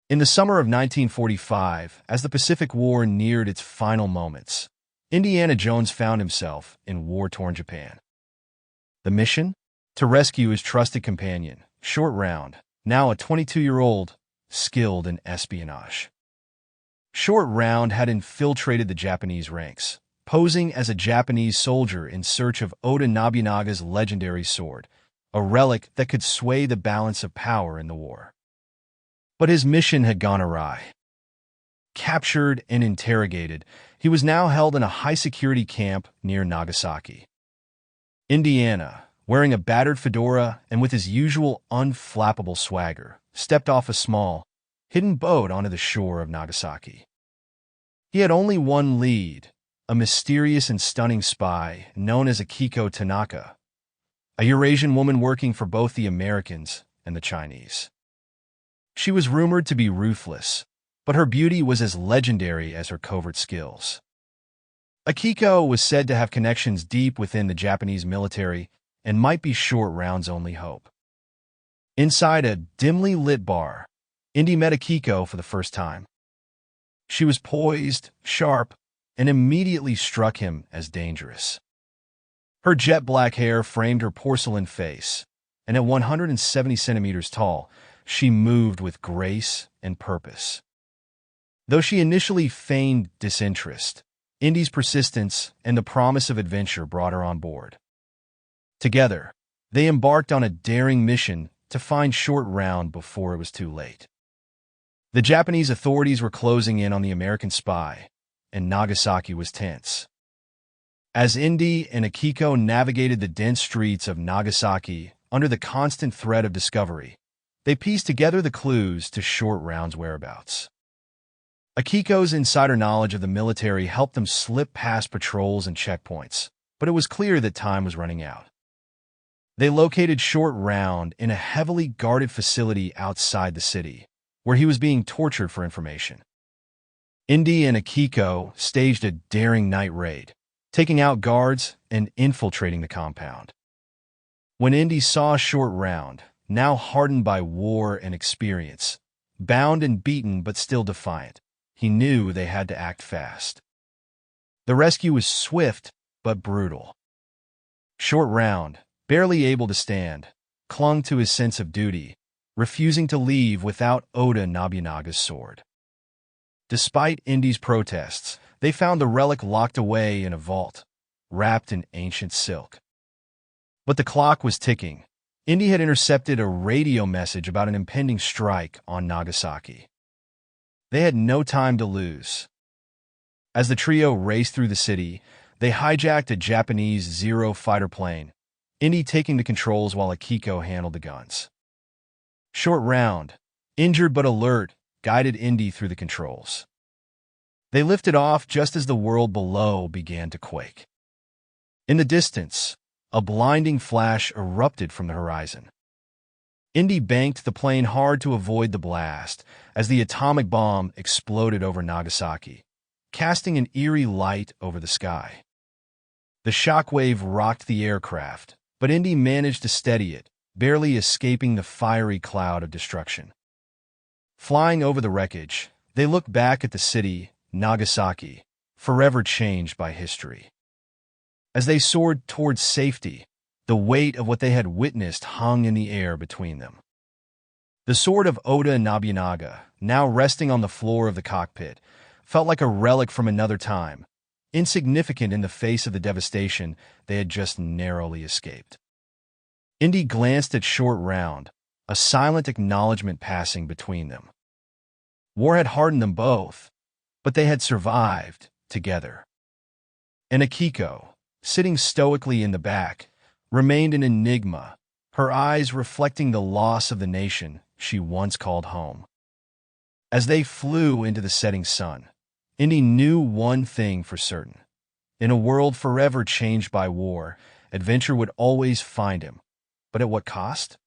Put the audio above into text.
In the summer of 1945, as the Pacific War neared its final moments, Indiana Jones found himself in war-torn Japan. The mission? To rescue his trusted companion, Short Round, now a 22-year-old, skilled in espionage. Short Round had infiltrated the Japanese ranks, posing as a Japanese soldier in search of Oda Nobunaga's legendary sword, a relic that could sway the balance of power in the war. But his mission had gone awry. Captured and interrogated, he was now held in a high-security camp near Nagasaki. Indiana, wearing a battered fedora and with his usual unflappable swagger, stepped off a small, hidden boat onto the shore of Nagasaki. He had only one lead, a mysterious and stunning spy known as Akiko Tanaka, a Eurasian woman working for both the Americans and the Chinese. She was rumored to be ruthless, but her beauty was as legendary as her covert skills. Akiko was said to have connections deep within the Japanese military and might be Short Round's only hope. Inside a dimly lit bar, Indy met Akiko for the first time. She was poised, sharp, and immediately struck him as dangerous. Her jet-black hair framed her porcelain face, and at 170 centimeters tall, she moved with grace and purpose. Though she initially feigned disinterest, Indy's persistence and the promise of adventure brought her on board. Together, they embarked on a daring mission to find Short Round before it was too late. The Japanese authorities were closing in on the American spy, and Nagasaki was tense. As Indy and Akiko navigated the dense streets of Nagasaki under the constant threat of discovery, they pieced together the clues to Short Round's whereabouts. Akiko's insider knowledge of the military helped them slip past patrols and checkpoints, but it was clear that time was running out. They located Short Round in a heavily guarded facility outside the city, where he was being tortured for information. Indy and Akiko staged a daring night raid, taking out guards and infiltrating the compound. When Indy saw Short Round, now hardened by war and experience, bound and beaten but still defiant, he knew they had to act fast. The rescue was swift but brutal. Short Round, barely able to stand, clung to his sense of duty, refusing to leave without Oda Nobunaga's sword. Despite Indy's protests, they found the relic locked away in a vault, wrapped in ancient silk. But the clock was ticking. Indy had intercepted a radio message about an impending strike on Nagasaki. They had no time to lose. As the trio raced through the city, they hijacked a Japanese Zero fighter plane, Indy taking the controls while Akiko handled the guns. Short Round, injured but alert, guided Indy through the controls. They lifted off just as the world below began to quake. In the distance, a blinding flash erupted from the horizon. Indy banked the plane hard to avoid the blast as the atomic bomb exploded over Nagasaki, casting an eerie light over the sky. The shockwave rocked the aircraft, but Indy managed to steady it, barely escaping the fiery cloud of destruction. Flying over the wreckage, they looked back at the city, Nagasaki, forever changed by history. As they soared towards safety, the weight of what they had witnessed hung in the air between them. The sword of Oda Nobunaga, now resting on the floor of the cockpit, felt like a relic from another time, insignificant in the face of the devastation they had just narrowly escaped. Indy glanced at Short Round, a silent acknowledgement passing between them. War had hardened them both, but they had survived together. And Akiko, sitting stoically in the back, remained an enigma, her eyes reflecting the loss of the nation she once called home. As they flew into the setting sun, Indy knew one thing for certain. In a world forever changed by war, adventure would always find him. But at what cost?